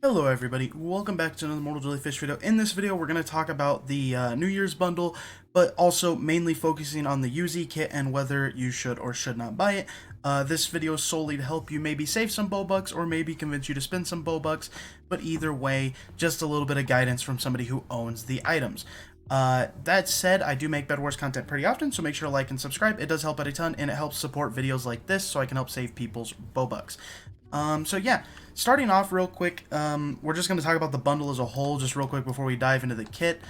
Hello everybody, welcome back to another Mortal Jellyfish video. In this video we're going to talk about the New Year's bundle, but also mainly focusing on the Yuzi kit and whether you should or should not buy it. This video is solely to help you maybe save some Robux or maybe convince you to spend some Robux, but either way, just a little bit of guidance from somebody who owns the items. That said, I do make Bedwars content pretty often, so make sure to like and subscribe. It does help out a ton, and it helps support videos like this so I can help save people's Robux. So yeah, starting off real quick, we're just going to talk about the bundle as a whole, just real quick before we dive into the kit.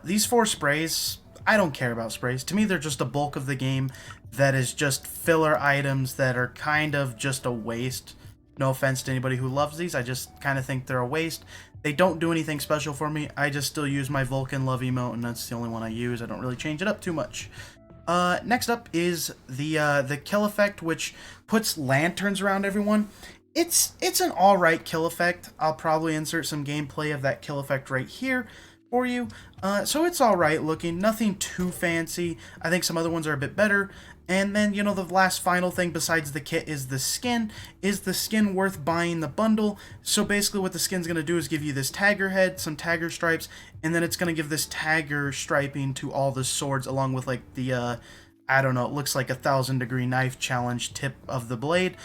These 4 sprays, I don't care about sprays. To me, they're just a bulk of the game that is just filler items that are kind of just a waste. No offense to anybody who loves these, I just kind of think they're a waste. They don't do anything special for me. I just still use my Vulcan Love emote, and that's the only one I use. I don't really change it up too much. Next up is the kill effect, which puts lanterns around everyone. It's an alright kill effect. I'll probably insert some gameplay of that kill effect right here for you. So it's alright looking, nothing too fancy. I think some other ones are a bit better. And then, you know, the last final thing besides the kit is the skin. Is the skin worth buying the bundle? So basically what the skin's going to do is give you this tagger head, some tagger stripes, and then it's going to give this tagger striping to all the swords along with like the, I don't know, it looks like a 1,000-degree knife challenge tip of the blade.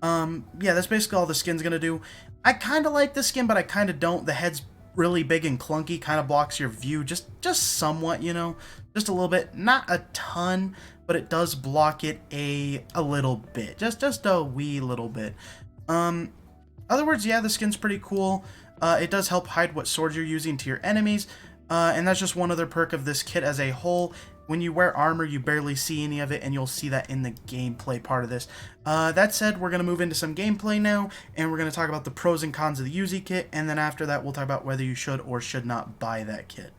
Yeah, that's basically all the skin's going to do. I kind of like the skin, but I kind of don't. The head's really big and clunky, kind of blocks your view just somewhat, you know, just a little bit, not a ton, but it does block it a little bit, just a wee little bit. Other words, yeah, the skin's pretty cool. It does help hide what swords you're using to your enemies, and that's just one other perk of this kit as a whole. When you wear armor, you barely see any of it, and you'll see that in the gameplay part of this. That said, we're going to move into some gameplay now, and we're going to talk about the pros and cons of the Yuzi kit, and then after that, we'll talk about whether you should or should not buy that kit.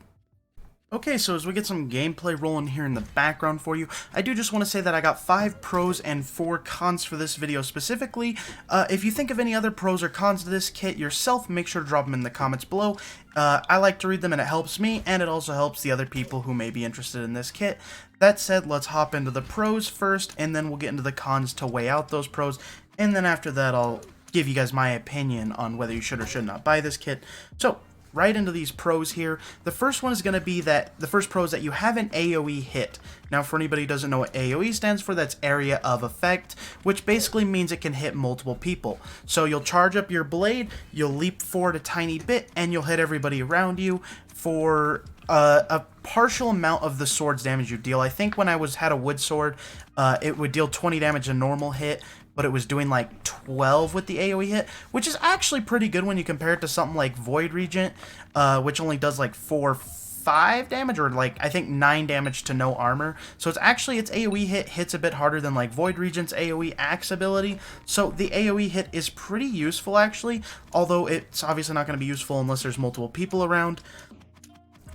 Okay, so as we get some gameplay rolling here in the background for you, I do just want to say that I got 5 pros and 4 cons for this video specifically. If you think of any other pros or cons to this kit yourself, make sure to drop them in the comments below. I like to read them and it helps me, and it also helps the other people who may be interested in this kit. That said, let's hop into the pros first, and then we'll get into the cons to weigh out those pros, and then after that I'll give you guys my opinion on whether you should or should not buy this kit. So, right into these pros here. The first one is going to be that the first pro is that you have an AoE hit. Now, for anybody who doesn't know what AoE stands for, that's area of effect, which basically means it can hit multiple people. So you'll charge up your blade, you'll leap forward a tiny bit, and you'll hit everybody around you for a partial amount of the sword's damage you deal. I think when I had a wood sword, it would deal 20 damage a normal hit, but it was doing like 12 with the AoE hit, which is actually pretty good when you compare it to something like Void Regent, which only does like 5 damage, or like I think 9 damage to no armor. So it's AoE hit hits a bit harder than like Void Regent's AoE axe ability. So the AoE hit is pretty useful actually, although it's obviously not going to be useful unless there's multiple people around.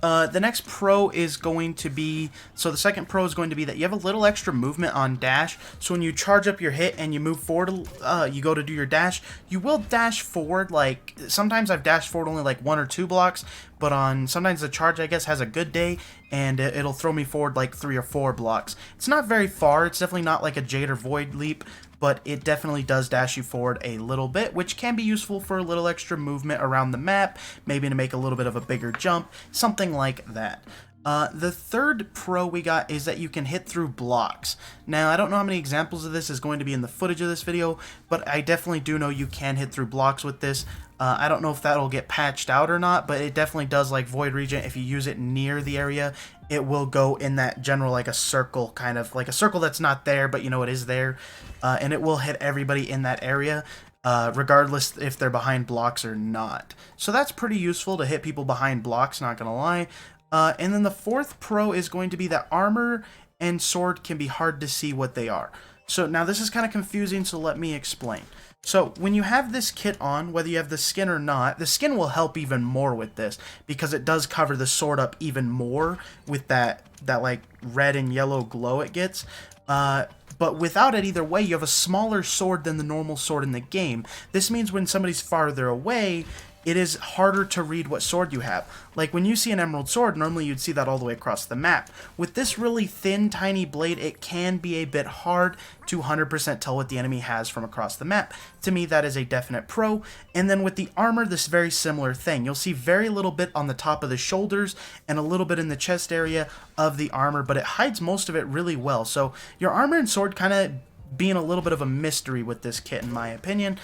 The next pro is going to be, so the second pro is going to be that you have a little extra movement on dash. So when you charge up your hit and you move forward, you go to do your dash, you will dash forward. Like sometimes I've dashed forward only like 1 or 2 blocks, but sometimes the charge, I guess, has a good day and it'll throw me forward like 3 or 4 blocks. It's not very far. It's definitely not like a Jade or Void leap, but it definitely does dash you forward a little bit, which can be useful for a little extra movement around the map, maybe to make a little bit of a bigger jump, something like that. The third pro we got is that you can hit through blocks. Now, I don't know how many examples of this is going to be in the footage of this video, but I definitely do know you can hit through blocks with this. I don't know if that'll get patched out or not, but it definitely does, like Void Regent. If you use it near the area, it will go in that general, like a circle, kind of like a circle that's not there, but you know it is there, and it will hit everybody in that area, regardless if they're behind blocks or not. So that's pretty useful to hit people behind blocks, not gonna lie. And then the fourth pro is going to be that armor and sword can be hard to see what they are. So now this is kind of confusing, so let me explain. So when you have this kit on, whether you have the skin or not, the skin will help even more with this because it does cover the sword up even more with that like red and yellow glow it gets. But without it either way, you have a smaller sword than the normal sword in the game. This means when somebody's farther away, it is harder to read what sword you have. Like when you see an emerald sword, normally you'd see that all the way across the map. With this really thin, tiny blade, it can be a bit hard to 100% tell what the enemy has from across the map. To me, that is a definite pro. And then with the armor, this very similar thing. You'll see very little bit on the top of the shoulders and a little bit in the chest area of the armor, but it hides most of it really well. So your armor and sword kind of being a little bit of a mystery with this kit, in my opinion.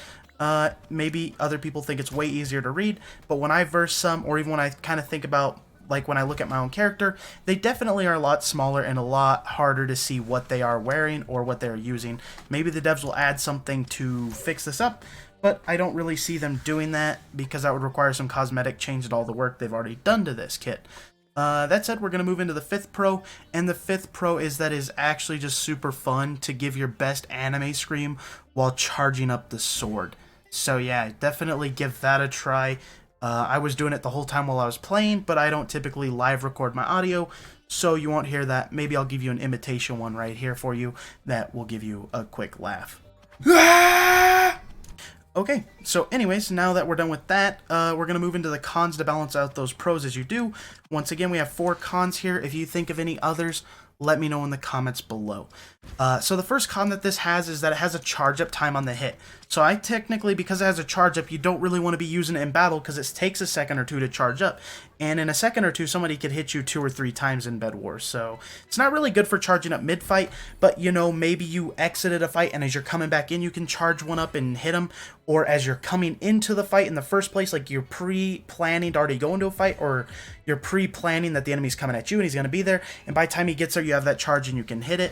Maybe other people think it's way easier to read, but when I verse some, or even when I kind of think about, like when I look at my own character, they definitely are a lot smaller and a lot harder to see what they are wearing or what they're using. Maybe the devs will add something to fix this up, but I don't really see them doing that because that would require some cosmetic change to all the work they've already done to this kit. That said, we're going to move into the 5th Pro, and the 5th Pro is that is actually just super fun to give your best anime scream while charging up the sword. So yeah, definitely give that a try. I was doing it the whole time while I was playing, but I don't typically live record my audio, so you won't hear that. Maybe I'll give you an imitation one right here for you that will give you a quick laugh. Okay, so anyways, now that we're done with that, we're going to move into the cons to balance out those pros as you do. Once again, we have 4 cons here. If you think of any others, let me know in the comments below. So the first con that this has is that it has a charge up time on the hit. So I technically, because it has a charge up, you don't really want to be using it in battle because it takes a second or two to charge up. And in a second or two, somebody could hit you 2 or 3 times in Bedwars. So it's not really good for charging up mid-fight, but you know, maybe you exited a fight and as you're coming back in, you can charge one up and hit them. Or as you're coming into the fight in the first place, like you're pre-planning to already go into a fight, or you're pre-planning that the enemy's coming at you and he's going to be there. And by the time he gets there, you have that charge and you can hit it.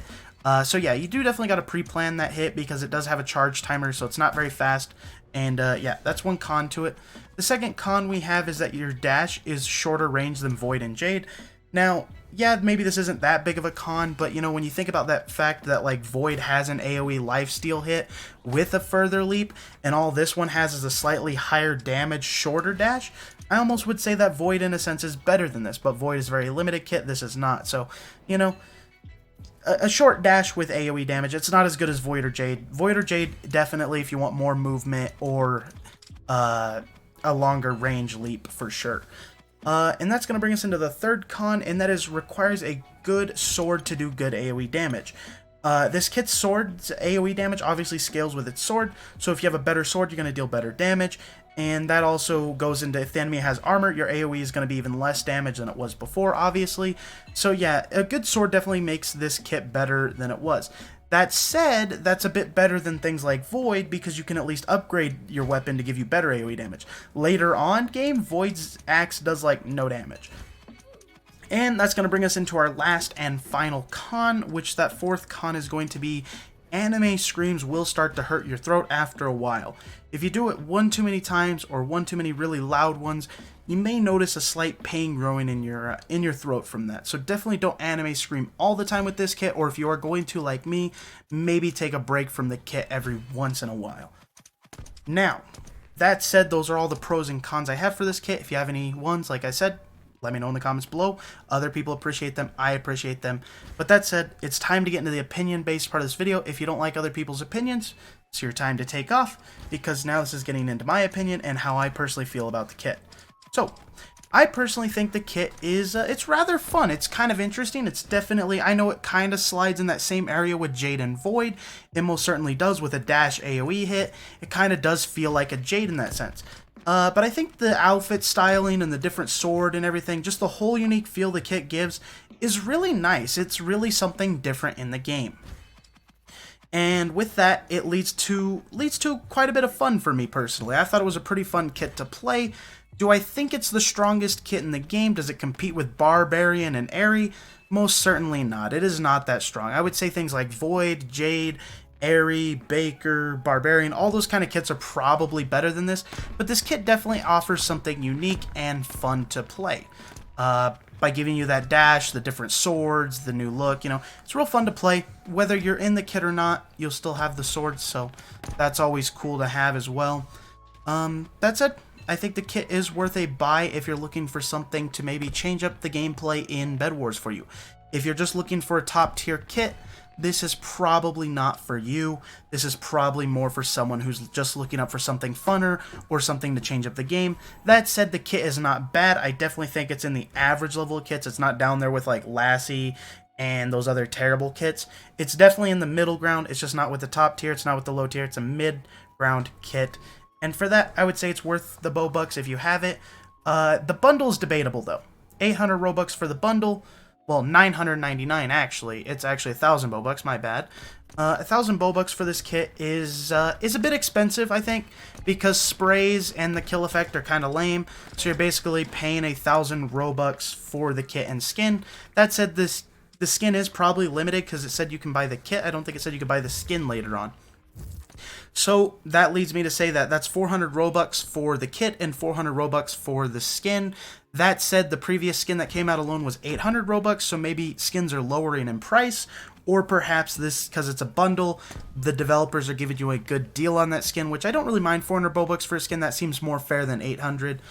So yeah, you do definitely got to pre-plan that hit because it does have a charge timer, so it's not very fast. And yeah, that's one con to it. The second con we have is that your dash is shorter range than Void and Jade. Now, yeah, maybe this isn't that big of a con, but you know, when you think about that fact that like Void has an AoE lifesteal hit with a further leap, and all this one has is a slightly higher damage, shorter dash, I almost would say that Void in a sense is better than this, but Void is a very limited kit, this is not. So, you know, a short dash with AoE damage, it's not as good as Void or Jade. Void or Jade, definitely if you want more movement or a longer range leap for sure. And that's going to bring us into the third con, and that is requires a good sword to do good AoE damage. This kit's sword's AoE damage obviously scales with its sword, so if you have a better sword, you're going to deal better damage. And that also goes into if the enemy has armor, your AoE is going to be even less damage than it was before, obviously. So yeah, a good sword definitely makes this kit better than it was. That said, that's a bit better than things like Void because you can at least upgrade your weapon to give you better AoE damage. Later on game, Void's axe does like no damage. And that's going to bring us into our last and final con, which that 4th con is going to be anime screams will start to hurt your throat after a while. If you do it one too many times or one too many really loud ones, you may notice a slight pain growing in your throat from that. So definitely don't anime scream all the time with this kit, or if you are going to, like me, maybe take a break from the kit every once in a while. Now, that said, those are all the pros and cons I have for this kit. If you have any ones, like I said, let me know in the comments below. Other people appreciate them. I appreciate them. But that said, it's time to get into the opinion-based part of this video. If you don't like other people's opinions, it's your time to take off, because now this is getting into my opinion and how I personally feel about the kit. So, I personally think the kit is, it's rather fun. It's kind of interesting. It's definitely, I know it kind of slides in that same area with Jade and Void. It most certainly does with a dash AoE hit. It kind of does feel like a Jade in that sense. But I think the outfit styling and the different sword and everything, just the whole unique feel the kit gives, is really nice. It's really something different in the game. And with that, it leads to quite a bit of fun for me personally. I thought it was a pretty fun kit to play. Do I think it's the strongest kit in the game? Does it compete with Barbarian and Airy? Most certainly not. It is not that strong. I would say things like Void, Jade, Airy, Baker, Barbarian, all those kind of kits are probably better than this, but this kit definitely offers something unique and fun to play. By giving you that dash, the different swords, the new look, you know, it's real fun to play. Whether you're in the kit or not, you'll still have the swords, so that's always cool to have as well. That said, I think the kit is worth a buy if you're looking for something to maybe change up the gameplay in Bedwars for you. If you're just looking for a top tier kit, this is probably not for you. This is probably more for someone who's just looking up for something funner or something to change up the game. That said, the kit is not bad. I definitely think it's in the average level of kits. It's not down there with like Lassie and those other terrible kits. It's definitely in the middle ground. It's just not with the top tier. It's not with the low tier. It's a mid-ground kit. And for that, I would say it's worth the Robux if you have it. The bundle is debatable, though. 800 Robux for the bundle. Well, 999 actually. It's actually 1,000 Robux, my bad. 1,000 Robux for this kit is a bit expensive, I think, because sprays and the kill effect are kind of lame. So you're basically paying 1,000 Robux for the kit and skin. That said, the skin is probably limited because it said you can buy the kit. I don't think it said you could buy the skin later on. So that leads me to say that that's 400 Robux for the kit and 400 Robux for the skin. That said, the previous skin that came out alone was 800 Robux, so maybe skins are lowering in price, or perhaps this, because it's a bundle, the developers are giving you a good deal on that skin, which I don't really mind 400 Robux for a skin. That seems more fair than 800.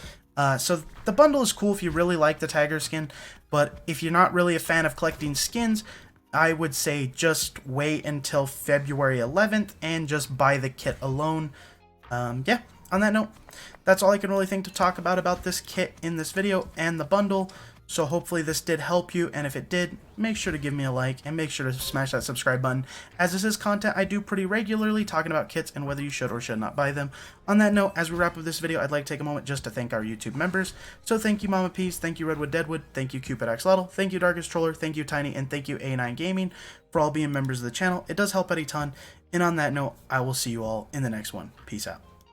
So the bundle is cool if you really like the Tiger skin, but if you're not really a fan of collecting skins, I would say just wait until February 11th and just buy the kit alone. Yeah, on that note, that's all I can really think to talk about this kit in this video and the bundle. So hopefully this did help you, and if it did, make sure to give me a like and make sure to smash that subscribe button, as this is content I do pretty regularly talking about kits and whether you should or should not buy them. On that note, as we wrap up this video, I'd like to take a moment just to thank our YouTube members. So thank you Mama Peas, thank you Redwood Deadwood, thank you Cupid Axolotl, thank you Darkest Troller, thank you Tiny, and thank you A9 Gaming for all being members of the channel. It does help out a ton. And on that note, I will see you all in the next one. Peace out.